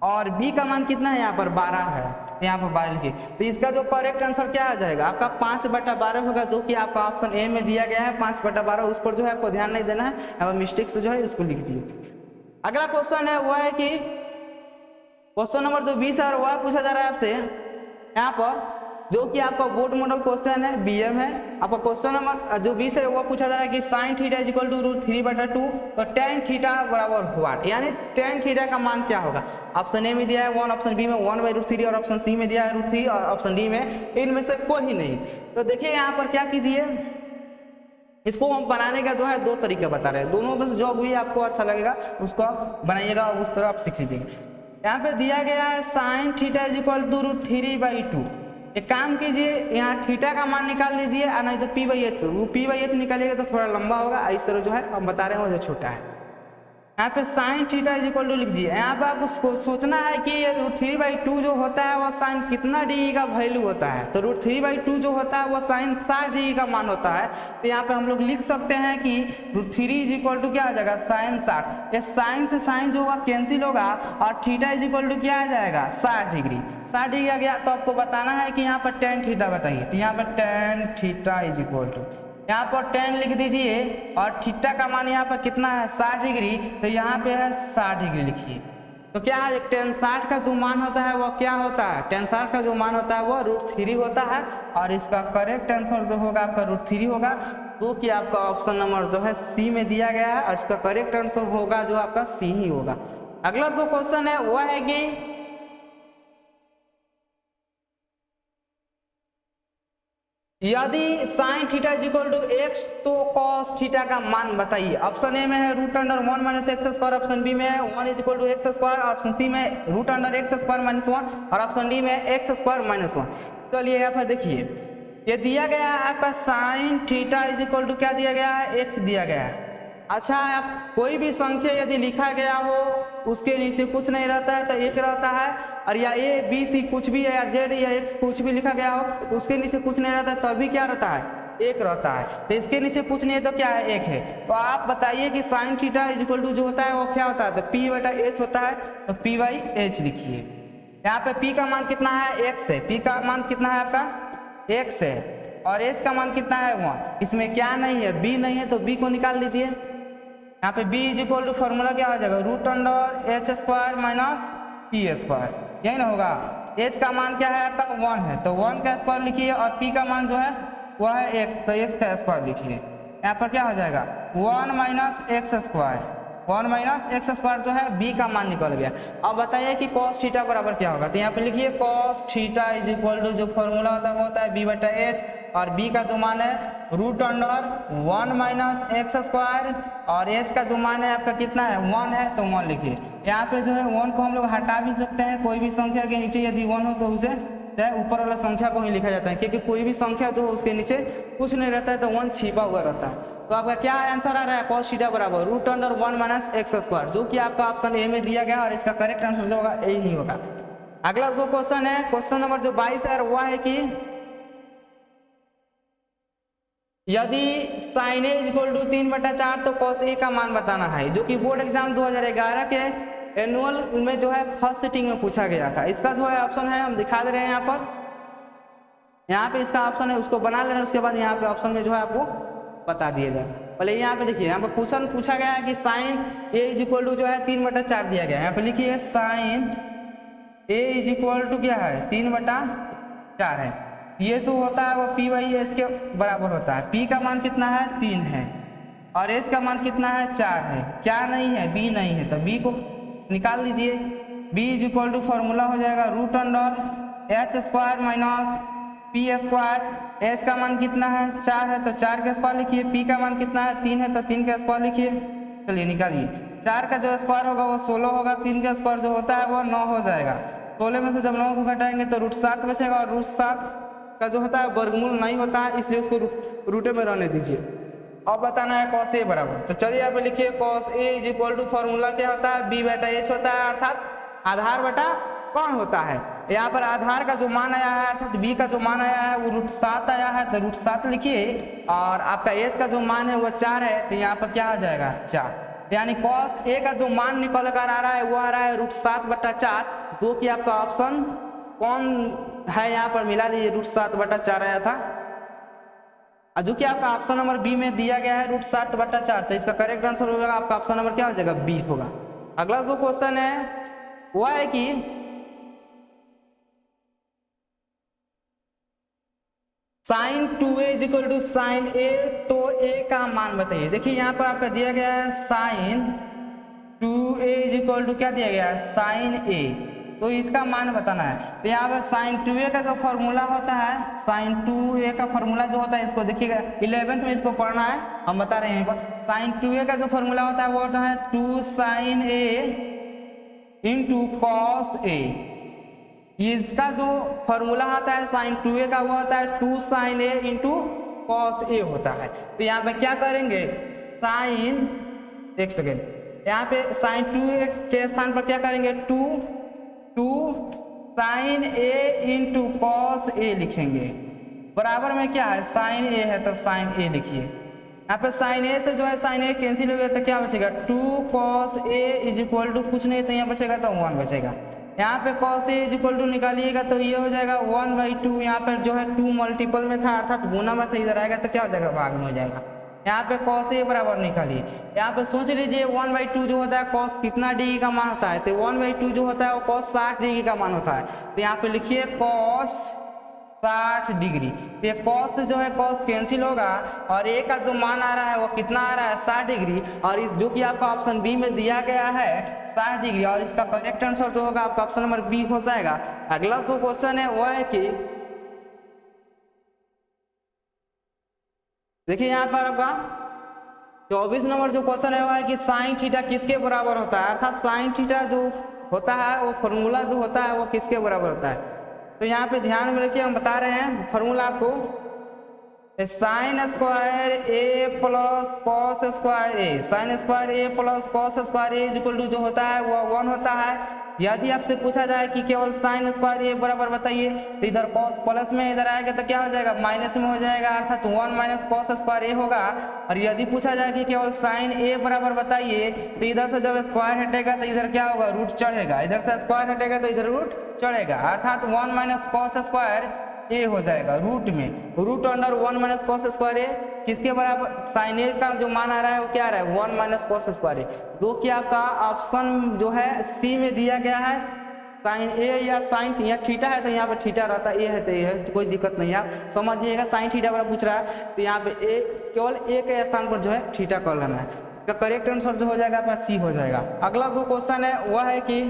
और b का मान कितना है, यहाँ पर 12 है, तो यहाँ पर 12 लिखिए। तो इसका जो करेक्ट आंसर क्या आ जाएगा, आपका 5/12 होगा, जो कि आपका ऑप्शन ए में दिया गया है 5/12। उस पर जो है आपको ध्यान नहीं देना है, अब मिस्टेक से जो है उसको लिख दिए। अगला क्वेश्चन है वो है कि क्वेश्चन नंबर जो 20 है वह पूछा जा रहा है आपसे यहाँ पर, जो कि आपका बोर्ड मॉडल क्वेश्चन है, BM है। आपका क्वेश्चन नंबर जो 20 है वो पूछा जा रहा है कि sine theta is equal to √3/2, तो टेन थीटा बराबर हुआ, यानी टेन थीटा का मान क्या होगा। ऑप्शन ए में दिया है 1, ऑप्शन बी में 1/√3 और ऑप्शन सी में दिया है √3 और ऑप्शन डी में इनमें से कोई नहीं। तो देखिए यहाँ पर क्या कीजिए, इसको हम बनाने का जो है 2 तरीका बता रहे हैं, दोनों में से जो भी आपको अच्छा लगेगा उसको बनाइएगा, उस तरह आप सीख लीजिएगा। यहाँ पे दिया गया है sine theta is equal to √3/2। एक काम कीजिए, यहाँ थीटा का मान निकाल लीजिए और नहीं तो p/s, वो p/s निकालिएगा तो थोड़ा लंबा होगा, इस तरह जो है हम बता रहे हैं वो जो छोटा है। यहाँ पे sine theta is equal to लिख दीजिए। यहाँ पे आपको सोचना है कि ये √3/2 जो होता है वो साइन कितना डिग्री का वैल्यू होता है, तो √3/2 जो होता है वो साइन 60 डिग्री का मान होता है। तो यहाँ पे हम लोग लिख सकते हैं कि √3 इज इक्वल टू क्या आ जाएगा, साइन 60। ये साइन से साइन जो होगा कैंसिल होगा और थीटा इज इक्वल टू क्या आ जाएगा, 60 डिग्री। 60 डिग्री आ गया तो आपको बताना है कि यहाँ पर टेन थीटा बताइए। तो यहाँ पर tan theta is equal to, यहाँ पर 10 लिख दीजिए और थीटा का मान यहाँ पर कितना है, 60 डिग्री, तो यहाँ पे है 60 डिग्री लिखिए। तो क्या है, tan 60 का जो मान होता है वो क्या होता है, tan 60 का जो मान होता है वो √3 होता है। और इसका करेक्ट आंसर जो होगा आपका √3 होगा, तो कि आपका ऑप्शन नंबर जो है सी में दिया गया है और इसका करेक्ट आंसर होगा जो आपका सी ही होगा। अगला जो क्वेश्चन है वो है कि यदि sine theta is equal to x तो कॉस थीटा का मान बताइए। ऑप्शन ए में है √1 - x², ऑप्शन बी में 1 is equal to x², option C में √x² - 1 और ऑप्शन डी में x² - 1। चलिए यहाँ पर देखिए, ये दिया गया है आपका sine theta is equal to क्या दिया गया है, x दिया गया है। अच्छा, आप कोई भी संख्या यदि लिखा गया हो उसके नीचे कुछ नहीं रहता है तो एक रहता है, और या ए बी सी कुछ भी है या जेड या एक्स कुछ भी लिखा गया हो उसके नीचे कुछ नहीं रहता है तभी क्या रहता है, एक रहता है। तो इसके नीचे कुछ नहीं है तो क्या है, एक है। तो आप बताइए कि sine theta is equal to जो होता है वो क्या होता है, तो पी बटा एच होता है, तो पी बाई एच लिखिए। यहाँ पे पी का मान कितना है, एक्स है, पी का मान कितना है आपका एक्स है, और एच का मान कितना है 1। इसमें क्या नहीं है, बी नहीं है, तो बी को निकाल लीजिए। यहाँ पे B is equal to formula क्या हो जाएगा, root under H square minus P square, यही ना होगा। एच का मान क्या है आपका 1 है, तो 1 का स्क्वायर लिखिए, और पी का मान जो है वह है एक्स, तो एक्स का स्क्वायर लिखिए। यहाँ पर क्या हो जाएगा 1 minus X square, 1 minus X square जो है बी का मान निकल गया। अब बताइए कि कॉस थीटा बराबर क्या होगा, तो यहाँ पे लिखिए cos theta is equal to जो फॉर्मूला होता है वो होता है बी बटा एच, और बी का जो मान है root under 1 minus X square, और एच का जो मान है आपका कितना है 1 है, तो 1 लिखिए। यहाँ पे जो है 1 को हम लोग हटा भी सकते हैं, कोई भी संख्या के नीचे यदि 1 हो तो उसे ऊपर वाला संख्या को ही लिखा जाता है, क्योंकि कोई भी संख्या जो हो उसके नीचे कुछ नहीं रहता है तो 1 छिपा हुआ रहता है। तो आपका क्या आंसर आ रहा है, कॉस थीटा बराबर root under 1 minus X square, जो कि आपका ऑप्शन ए में दिया गया, और इसका करेक्ट आंसर जो होगा ए ही होगा। अगला जो क्वेश्चन है, क्वेश्चन नंबर जो 22 है वह है कि यदि साइन ए इक्वल टू 3/4 तो कॉस ए का मान बताना है, जो कि बोर्ड एग्जाम 2011 के एनुअल में जो है फर्स्ट सिटिंग में पूछा गया था। इसका जो है ऑप्शन है हम दिखा दे रहे हैं यहाँ पे इसका ऑप्शन है, उसको बना लेना, उसके बाद यहाँ पे ऑप्शन में जो है आपको बता दिया जाए। पहले यहाँ पे देखिए, यहाँ पे क्वेश्चन पूछा गया है कि sine A is equal to जो है 3/4 दिया गया है। यहाँ पे लिखिए sine A is equal to क्या है 3/4 है, ये जो होता है वो पी बाई एच के बराबर होता है। पी का मान कितना है 3 है, और एच का मान कितना है 4 है, क्या नहीं है बी नहीं है, तो बी को निकाल लीजिए। b is equal to formula हो जाएगा root under H square minus P square. H का मान कितना है 4 है, तो 4 का स्क्वायर लिखिए। p का मान कितना है 3 है, तो 3 का स्क्वायर लिखिए। चलिए निकालिए, 4 का जो स्क्वायर होगा वो 16 होगा, 3 का स्क्वायर जो होता है वो 9 हो जाएगा। 16 में से जब 9 को घटाएंगे तो रूट 7 बचेगा, और रूट 7 का जो होता है वर्गमूल नहीं होता है, इसलिए उसको रूटे में रहने दीजिए। अब बताना है कॉस ए बराबर, तो चलिए यहाँ पे लिखिए cos A is equal to formula क्या होता है बी बटा एच होता है, अर्थात आधार बटा कौन होता है। यहाँ पर आधार का जो मान आया है अर्थात बी का जो मान आया है वो रूट 7 आया है, तो रूट 7 लिखिए, और आपका एच का जो मान है वो 4 है, तो यहाँ पर क्या आ जाएगा 4। यानी कॉस ए का जो मान निकल कर आ रहा है वो आ रहा है रूट 7/4, जो कि आपका ऑप्शन कौन है यहाँ पर मिला लीजिए, रूट 7/4 आया था, जो कि आपका ऑप्शन नंबर बी में दिया गया है रूट 7/4, तो इसका करेक्ट आंसर हो जाएगा आपका ऑप्शन नंबर क्या हो जाएगा बी होगा। अगला जो क्वेश्चन है वह है कि sine 2a is equal to sine A, तो a का मान बताइए। देखिए यहाँ पर आपका दिया गया है sign 2a is equal to क्या दिया गया है साइन ए, तो इसका मान बताना है। तो यहाँ पर साइन 2a का जो फॉर्मूला होता है, साइन 2a का फॉर्मूला जो होता है, इसको देखिएगा 11th में इसको पढ़ना है, हम बता रहे हैं यहाँ पर। साइन 2a का जो फॉर्मूला होता है वो होता है 2 sign a into cos A. इसका जो फॉर्मूला आता है साइन 2a का वो होता है 2 sign a into cos A होता है। तो यहाँ पे क्या करेंगे साइन, एक सेकेंड, यहाँ पे साइन 2a के स्थान पर क्या करेंगे 2 sign a into cos A लिखेंगे, बराबर में क्या है साइन a है तो साइन a लिखिए। यहाँ पे साइन a से जो है साइन a कैंसिल हो गया तो क्या बचेगा 2 cos a is equal to कुछ नहीं, तो यहाँ बचेगा तो 1 बचेगा। यहाँ पे cos a is equal to निकालिएगा तो ये हो जाएगा 1/2, यहाँ पर जो है 2 मल्टीपल में था अर्थात गुना में था, इधर आएगा तो क्या हो जाएगा भाग में हो जाएगा। यहाँ पे cos a बराबर निकालिए। यहाँ पे सोच लीजिए 1/2 जो होता है cos कितना डिग्री का मान होता है, तो 1/2 जो होता है वो cos 60 डिग्री का मान होता है। तो यहाँ पे लिखिए cos 60 डिग्री। ये cos से जो है cos कैंसिल होगा, और a का जो मान आ रहा है वो कितना आ रहा है 60 डिग्री, और इस जो कि आपका ऑप्शन बी में दिया गया है 60 डिग्री, और इसका करेक्ट आंसर जो होगा आपका ऑप्शन नंबर बी हो जाएगा। अगला जो क्वेश्चन है वह है कि देखिए यहाँ पर आपका 24 नंबर जो क्वेश्चन है वह है कि साइन थीटा किसके बराबर होता है, अर्थात साइन थीटा जो होता है वो फॉर्मूला जो होता है वो किसके बराबर होता है। तो यहाँ पे ध्यान में रखिए, हम बता रहे हैं फॉर्मूला आपको। Sine square A plus cos square A, sine square A plus cos square A equal to जो होता है वो 1 होता है। यदि आपसे पूछा जाए कि केवल साइन स्क्वायर ए बराबर बताइए, तो इधर कॉस प्लस में इधर आएगा तो क्या हो जाएगा, माइनस में हो जाएगा, अर्थात 1 माइनस कॉस स्क्वायर ए होगा। और यदि पूछा जाए कि केवल साइन ए बराबर बताइए, तो इधर से जब स्क्वायर हटेगा तो इधर क्या होगा, रूट चढ़ेगा, इधर से स्क्वायर हटेगा तो इधर रूट चढ़ेगा, अर्थात 1 माइनस कॉस स्क्वायर ए हो जाएगा रूट में, root under 1 minus cos square A किसके बराबर, साइन ए का जो मान आ रहा है वो क्या आ रहा है, 1 माइनस कॉस स्क्वायर ए, जो कि आपका ऑप्शन जो है सी में दिया गया है। साइन ए या साइन या थीटा है तो यहाँ पे थीटा रहता है, ए है तो ए है, तो कोई दिक्कत नहीं है, आप समझिएगा। साइन थीटा बराबर पूछ रहा है तो यहाँ पे ए केवल ए के स्थान पर जो है थीटा कर लेना है, इसका करेक्ट आंसर जो हो जाएगा आपका सी हो जाएगा। अगला जो क्वेश्चन है वह है कि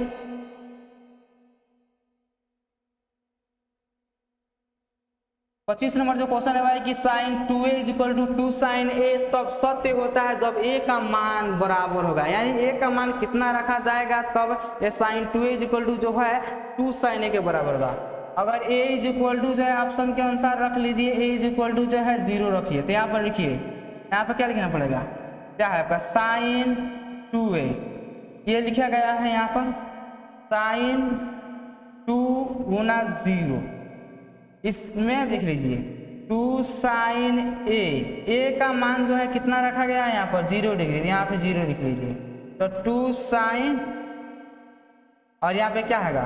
25 नंबर जो क्वेश्चन है भाई कि sine 2a equal to 2 sine A तब सत्य होता है जब a का मान बराबर होगा, यानी a का मान कितना रखा जाएगा तब ये साइन 2a इक्वल टू जो है 2 साइन ए के बराबर होगा। अगर a इक्वल टू जो है ऑप्शन के अनुसार रख लीजिए, a इक्वल टू जो है 0 रखिए, तो यहाँ पर लिखिए, यहाँ पर क्या लिखना पड़ेगा, क्या है आपका साइन 2a, ये लिखा गया है यहाँ पर साइन 2 गुना 0, इसमें लिख लीजिए 2 साइन ए का मान जो है कितना रखा गया है यहाँ पर 0 डिग्री, यहाँ पे 0 लिख लीजिए, तो 2 साइन और यहाँ पे क्या हैगा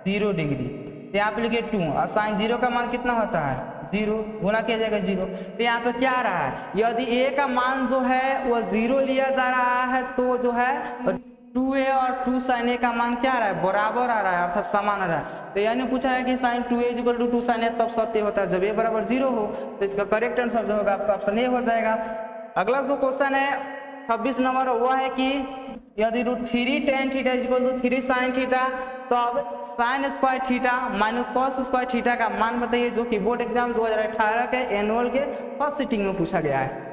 0 डिग्री, तो यहाँ पे लिखिए 2 और साइन 0 का मान कितना होता है 0, गुना किया जाएगा 0, तो यहाँ पे क्या आ रहा है, यदि ए का मान जो है वो 0 लिया जा रहा है तो जो है 2a और 2 साइन ए का मान क्या आ रहा है, बराबर आ रहा है, अर्थात समान आ रहा है। तो यानी पूछा है कि sine 2a equal to 2 sine A तब सत्य होता है जब a बराबर 0 हो, तो इसका करेक्ट आंसर जो होगा आपका ऑप्शन ए हो जाएगा। अगला जो क्वेश्चन है 26 नंबर वो है कि यदि √3 tan theta equal to 3 sine theta तब sine square theta minus cos square theta का मान बताइए, जो कि बोर्ड एग्जाम 2018 के एनुअल के फर्स्ट सिटिंग में पूछा गया है।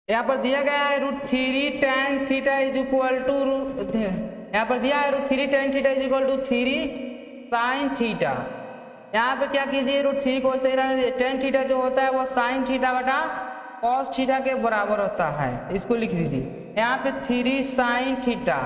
यहाँ पर दिया गया है √3 tan theta is equal to, यहाँ पर दिया है √3 tan theta is equal to 3 sine theta. यहाँ पे क्या कीजिए, √3 को सही रहने दीजिए, tan थीटा जो होता है वो साइन थीटा बटा कॉस थीटा के बराबर होता है, इसको लिख दीजिए। यहाँ पे 3 साइन थीटा,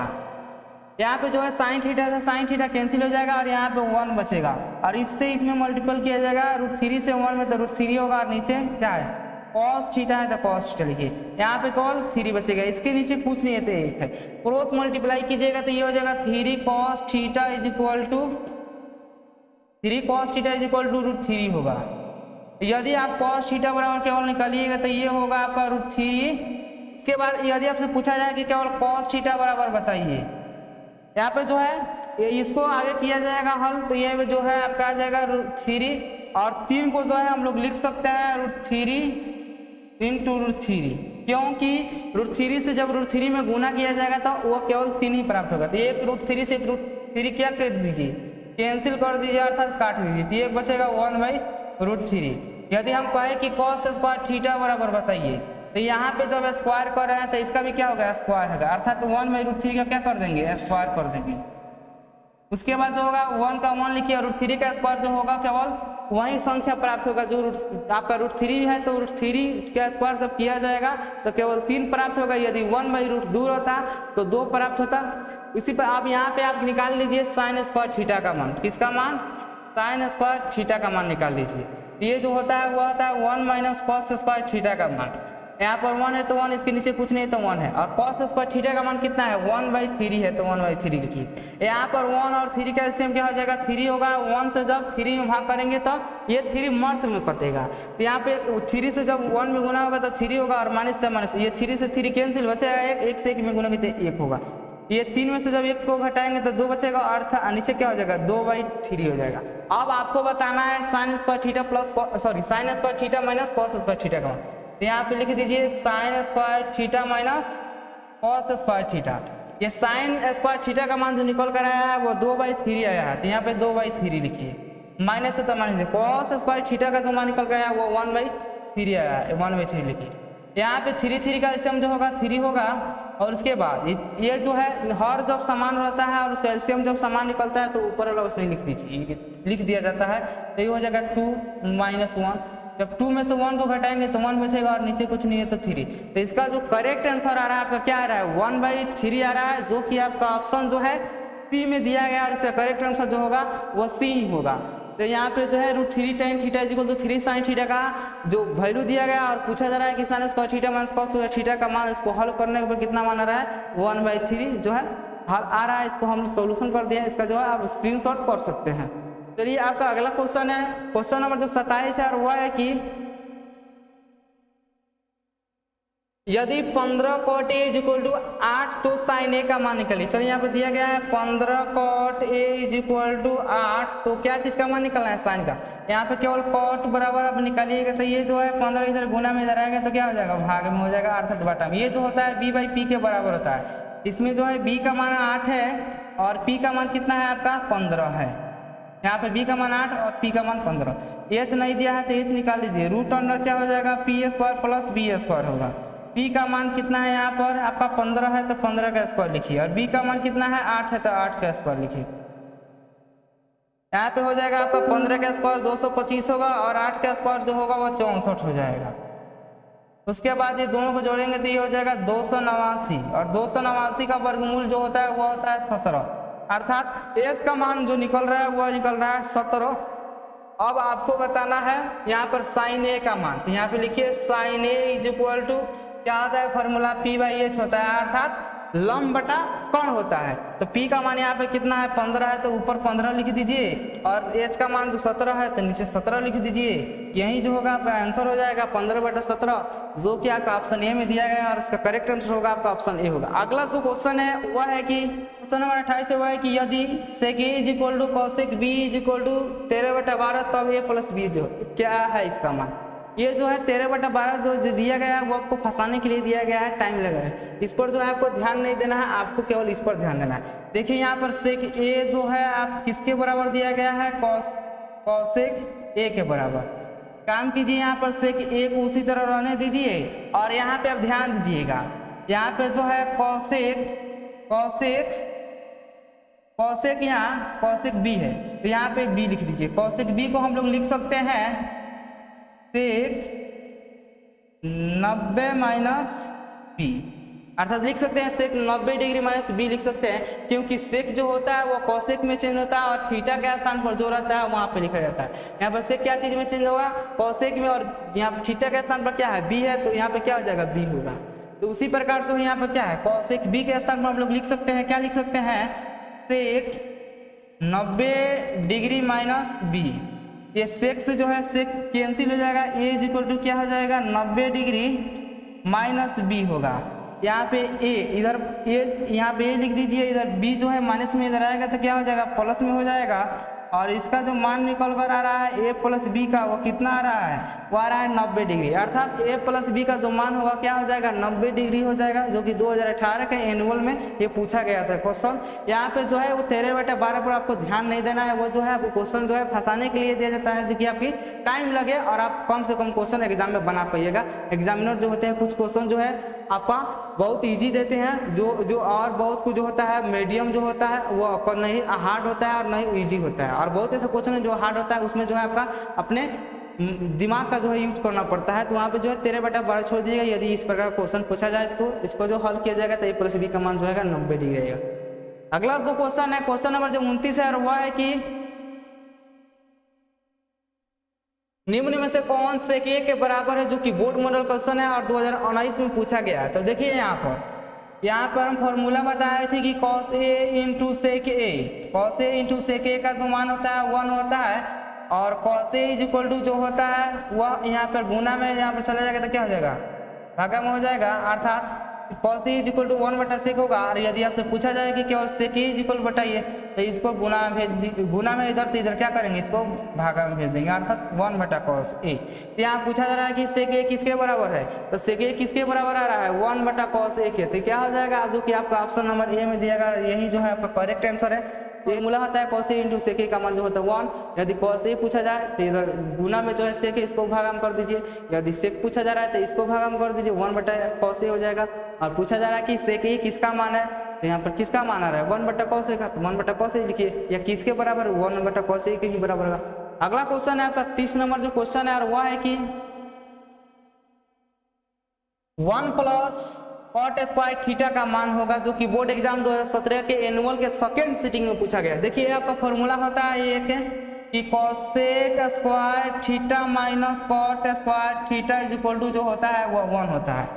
यहाँ पे जो है साइन थीटा से साइन थीटा कैंसिल हो जाएगा और यहाँ पे 1 बचेगा और इससे इसमें मल्टीपल किया जाएगा, √3 से 1 में तो √3 होगा और नीचे क्या है कॉस थीटा है तो कॉस थीटा लिखिए, यहाँ पे कॉस 3 बचेगा, इसके नीचे कुछ नहीं है तो 1 है, क्रॉस मल्टीप्लाई कीजिएगा तो ये हो जाएगा 3 cos theta is equal to 3 cos theta is equal to √3 होगा। यदि आप cos थीटा बराबर केवल निकालिएगा तो ये होगा आपका √3। इसके बाद यदि आपसे पूछा जाए कि केवल cos थीटा बराबर बताइए, यहाँ पे जो है इसको आगे किया जाएगा हल, तो ये जो है आपका आ जाएगा √3 और 3 को जो है हम लोग लिख सकते हैं √3 इंटू √3, क्योंकि √3 से जब √3 में गुना किया जाएगा तो वो केवल 3 ही प्राप्त होगा, तो एक √3 से एक √3 क्या कर दीजिए कैंसिल कर दीजिए अर्थात काट दीजिए, तो ये बचेगा 1/√3। यदि हम कहें कि cos स्क्वायर थीटा बराबर बताइए, तो यहाँ पे जब स्क्वायर कर रहे हैं तो इसका भी क्या होगा स्क्वायर होगा, अर्थात 1/√3 का क्या कर देंगे स्क्वायर कर देंगे। उसके बाद जो होगा 1 का 1 लिखिए और √3 का स्क्वायर जो होगा केवल वही संख्या प्राप्त होगा जो आपका √3 है, तो √3 का स्क्वायर जब किया जाएगा तो केवल 3 प्राप्त होगा, यदि 1/√2 होता तो 2 प्राप्त होता। इसी पर आप यहाँ पे आप निकाल लीजिए साइन स्क्वायर थीटा का मान, किसका मान साइन स्क्वायर थीटा का मान निकाल लीजिए, ये जो होता है वह होता है 1 माइनस कॉस स्क्वायर थीटा का मान, यहाँ पर 1 है तो 1, इसके नीचे कुछ नहीं तो 1 है, और cos स्क्वायर थीटा का मान कितना है 1/3 है तो 1/3 लिखिए। यहाँ पर 1 और 3 का एलसीएम क्या हो जाएगा 3 होगा, 1 से जब 3 में भाग करेंगे तो ये 3 मर्द में कटेगा, तो यहाँ पे 3 से जब 1 में गुना होगा तो 3 होगा और माइनस तो माइनस, ये 3 से 3 कैंसिल बचेगा, 1 से 1 में गुना तो 1 होगा, ये 3 में से जब 1 को घटाएंगे तो 2 बचेगा और नीचे क्या हो जाएगा 2/3 हो जाएगा। अब आपको बताना है sign square theta plus sign square theta minus cos square theta का, तो यहाँ पे लिख दीजिए sign square theta minus cos square theta. ये साइन स्क्वायर थीटा का मान जो निकल कर आया है वो 2/3 आया है, तो यहाँ पे 2/3 लिखिए, माइनस से तो माइनस, कॉस स्क्वायर थीटा का जो मान निकल कर आया है वो 1/3 आया है, 1/3 लिखिए। यहाँ पे 3 का एलसीएम जो होगा 3 होगा, और उसके बाद ये जो है हर जब समान रहता है और उसका एलसीएम जब समान निकलता है तो ऊपर वाला वैसे लिख दीजिए, लिख दिया जाता है, तो ये हो जाएगा 2 - 1, जब 2 में से 1 को घटाएंगे तो 1 बचेगा और नीचे कुछ नहीं है तो 3। तो इसका जो करेक्ट आंसर आ रहा है आपका क्या आ रहा है 1/3 आ रहा है, जो कि आपका ऑप्शन जो है सी में दिया गया और इसका करेक्ट आंसर जो होगा वो सी ही होगा। तो यहाँ पे जो है √3 tan theta equal to 3 sin theta का जो वैल्यू दिया गया और पूछा जा रहा है कि sin square theta minus cos square theta का मान, इसको हल करने के ऊपर कितना मान आ रहा है 1/3 जो है हल आ रहा है। इसको हम सॉल्यूशन कर दिया, इसका जो है आप स्क्रीनशॉट कर सकते हैं। चलिए आपका अगला क्वेश्चन है, क्वेश्चन नंबर जो 27 है और वह है कि यदि 15 cot a इक्वल टू 8 तो sin a का मान निकालिए। चलिए यहाँ पे दिया गया है 15 cot a इक्वल टू 8, तो क्या चीज का मान निकलना है sin का। यहाँ पे केवल cot बराबर आप निकालिएगा तो ये जो है 15 इधर गुना में इधर आएगा तो क्या हो जाएगा भाग में हो जाएगा 68 बटा में। ये जो होता है b/p के बराबर होता है। इसमें जो है b का मान 8 है और p का मान कितना है आपका 15 है। यहाँ पे b का मान 8 और p का मान 15। h नहीं दिया है तो h निकाल लीजिए, रूट अंडर क्या हो जाएगा p² प्लस b² होगा। p का मान कितना है यहाँ पर आपका 15 है तो 15 का स्क्वायर लिखिए और b का मान कितना है 8 है तो 8 का स्क्वायर लिखिए। यहाँ पे हो जाएगा आपका 15 का स्क्वायर 225 होगा और 8 का स्क्वायर जो होगा वो 64 हो जाएगा। उसके बाद ये दोनों को जोड़ेंगे तो ये हो जाएगा 289 और 289 का वर्गमूल जो होता है वो होता है 17, अर्थात s का मान जो निकल रहा है वो निकल रहा है 17। अब आपको बताना है यहाँ पर sin a का मान, तो यहाँ पे लिखिए sin a इक्वल टू क्या होता है फॉर्मूला p/h होता है, अर्थात लंब बटा कण होता है। तो p का मान यहाँ पे कितना है 15 है तो ऊपर 15 लिख दीजिए और h का मान जो 17 है तो नीचे 17 लिख दीजिए। यही जो होगा आपका आंसर हो जाएगा 15/17, जो कि आपका ऑप्शन ए में दिया गया है और इसका करेक्ट आंसर होगा आपका ऑप्शन ए होगा। अगला जो क्वेश्चन है वह है कि क्वेश्चन नंबर 28 वह है कि यदि sec a equal to cosec b equal to 13/12 तब a प्लस b जो क्या है इसका मान। ये जो है 13/12 जो दिया गया है वो आपको फंसाने के लिए दिया गया है, टाइम लगा है। इस पर जो है आपको ध्यान नहीं देना है, आपको केवल इस पर ध्यान देना है। देखिए यहाँ पर sec a जो है आप किसके बराबर दिया गया है cosec a के बराबर। काम कीजिए यहाँ पर sec a को उसी तरह रहने दीजिए और यहाँ पे आप ध्यान दीजिएगा, यहाँ पे जो है cosec यहाँ cosec b है तो यहाँ पे b लिख दीजिए। cosec b को हम लोग लिख सकते हैं sec 90 माइनस b, अर्थात लिख सकते हैं sec 90 डिग्री माइनस b लिख सकते हैं, क्योंकि sec जो होता है वो cosec में चेंज होता है और थीटा के स्थान पर जो रहता है वहां पे लिखा जाता है। यहाँ पर sec क्या चीज में चेंज होगा cosec में, और यहाँ थीटा के स्थान पर क्या है b है तो यहाँ पे क्या हो जाएगा b होगा। तो उसी प्रकार से यहाँ पर क्या है cosec b के स्थान पर हम लोग लिख सकते हैं, क्या लिख सकते हैं sec 90 डिग्री माइनस b। ये sec से जो है sec कैंसिल हो जाएगा, a इक्वल टू क्या हो जाएगा 90 डिग्री माइनस b होगा। यहाँ पे a इधर a यहाँ पे a लिख दीजिए, इधर b जो है माइनस में इधर आएगा तो क्या हो जाएगा प्लस में हो जाएगा और इसका जो मान निकल कर आ रहा है a प्लस b का वो कितना आ रहा है वो आ रहा है 90 डिग्री, अर्थात a प्लस b का जो मान होगा क्या हो जाएगा 90 डिग्री हो जाएगा, जो कि 2018 के एनुअल में ये पूछा गया था क्वेश्चन। यहाँ पे जो है वो 13/12 पर आपको ध्यान नहीं देना है, वो जो है आपको क्वेश्चन जो है फंसाने के लिए दिया जाता है, जो कि आपकी टाइम लगे और आप कम से कम क्वेश्चन एग्जाम में बना पाइएगा। एग्जामिनर जो होते हैं कुछ क्वेश्चन जो है आपका बहुत ईजी देते हैं, जो और बहुत कुछ जो होता है मीडियम जो होता है वो नहीं हार्ड होता है और नहीं ईजी होता है, और बहुत ऐसे क्वेश्चन है जो हार्ड होता है उसमें जो है आपका अपने दिमाग का जो है यूज करना पड़ता है। तो वहाँ पे जो है 13/12 छोड़ दीजिएगा। यदि इस प्रकार क्वेश्चन पूछा जाए तो इसको जो हल किया जाएगा तो a प्लस b का मान जो है 90 डिग्री रहेगा। अगला जो क्वेश्चन है क्वेश्चन नंबर जो 29 है और वह है कि निम्न में से कौन से के बराबर है, जो कि बोर्ड मॉडल क्वेश्चन है और 2019 में पूछा गया है। तो देखिए यहाँ पर हम फॉर्मूला बताए थे कि cos a into sec a, cos a into sec a का जो मान होता है 1 होता है और cos a इक्वल टू जो होता है वह यहाँ पर गुना में यहाँ पर चला जाएगा तो क्या हो जाएगा भागा में हो जाएगा, अर्थात cos a equal to 1/sec होगा। और यदि आपसे पूछा जाए कि केवल sec a इक्वल बताइए तो इसको गुना में गुना में इधर तो इधर क्या करेंगे इसको भागा में भेज देंगे, अर्थात 1/cos a। तो यहाँ पूछा जा रहा है कि sec a किसके बराबर है, तो sec a किसके बराबर आ रहा है 1/cos a के, तो क्या हो जाएगा जो कि आपका ऑप्शन नंबर ए में दिया गया, यही जो है आपका करेक्ट आंसर है। ये मूला होता है cos a into sec a का मान जो होता है 1। यदि cos a पूछा जाए तो इधर गुना में जो है sec इसको भागाम कर दीजिए, यदि sec पूछा जा रहा है तो इसको भागाम कर दीजिए 1/cos a हो जाएगा। और पूछा जा रहा है कि sec a किसका मान है, तो यहाँ पर किसका मान आ रहा है 1/cos a का, तो 1/cos a लिखिए, या किसके बराबर 1/cos a के ही बराबर होगा। अगला क्वेश्चन है आपका 30 नंबर जो क्वेश्चन है और वह है कि 1 प्लस कॉट स्क्वायर थीटा का मान होगा, जो कि बोर्ड एग्जाम 2017 के एनुअल के सेकेंड सिटिंग में पूछा गया। देखिए आपका फॉर्मूला होता है एक कि cosec square theta minus cot square theta is equal to जो होता है वो 1 होता है।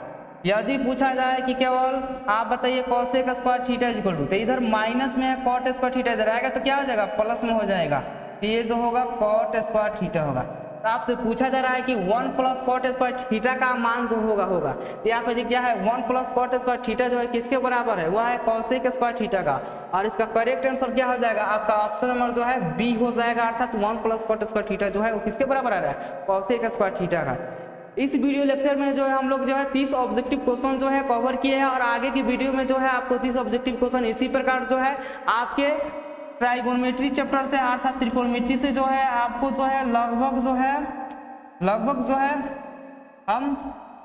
यदि पूछा जाए कि केवल आप बताइए cosec square theta is equal to, तो इधर माइनस में है कॉट स्क्वायर थीटा, इधर आएगा तो क्या हो जाएगा प्लस में हो जाएगा, तो ये जो होगा कॉट स्क्वायर थीटा होगा। तो आपसे पूछा जा रहा है कि 1 प्लस कॉट स्क्वायर थीटा का मान जो होगा यहाँ पे क्या है 1 प्लस कॉट स्क्वायर थीटा जो है किसके बराबर है, वह है कॉसेक स्क्वायर थीटा का। और इसका करेक्ट आंसर क्या हो जाएगा आपका ऑप्शन नंबर जो है बी हो जाएगा, अर्थात 1 प्लस कॉट स्क्वायर थीटा जो है वो किसके बराबर आ रहा है, कॉसेक स्क्वायर थीटा का। इस वीडियो लेक्चर में जो है हम लोग जो है 30 ऑब्जेक्टिव क्वेश्चन जो है कवर किए हैं, और आगे की वीडियो में जो है आपको 30 ऑब्जेक्टिव क्वेश्चन इसी प्रकार जो है आपके ट्राइगोनोमेट्री चैप्टर से अर्थात त्रिकोणमिति से जो है आपको जो है लगभग जो है हम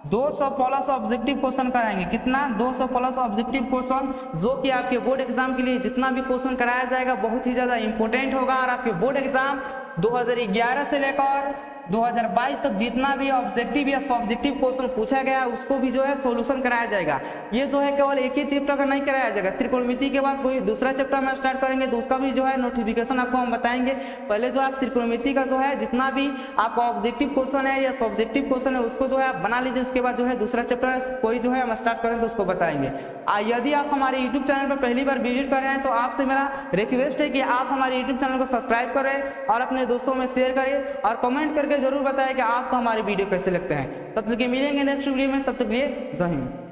200 प्लस ऑब्जेक्टिव क्वेश्चन कराएंगे। कितना 200 प्लस ऑब्जेक्टिव क्वेश्चन, जो कि आपके बोर्ड एग्जाम के लिए जितना भी क्वेश्चन कराया जाएगा बहुत ही ज़्यादा इंपॉर्टेंट होगा। और आपके बोर्ड एग्जाम 2011 से लेकर 2022 तक जितना भी ऑब्जेक्टिव या सब्जेक्टिव क्वेश्चन पूछा गया है उसको भी जो है सॉल्यूशन कराया जाएगा। ये जो है केवल एक ही चैप्टर का नहीं कराया जाएगा, त्रिकोणमिति के बाद कोई दूसरा चैप्टर में स्टार्ट करेंगे तो उसका भी जो है नोटिफिकेशन आपको हम बताएंगे। पहले जो आप त्रिकोणमिति का जो है जितना भी आपका ऑब्जेक्टिव क्वेश्चन है या सब्जेक्टिव क्वेश्चन है उसको जो है आप बना लीजिए, उसके बाद जो है दूसरा चैप्टर कोई जो है हम स्टार्ट करें तो उसको बताएंगे। यदि आप हमारे यूट्यूब चैनल पर पहली बार विजिट कर रहे हैं तो आपसे मेरा रिक्वेस्ट है कि आप हमारे यूट्यूब चैनल को सब्सक्राइब करें और अपने दोस्तों में शेयर करें और कमेंट करके जरूर बताएं कि आपको हमारे वीडियो कैसे लगते हैं। तब तक के मिलेंगे नेक्स्ट वीडियो में, तब तक के लिए जय हिंद।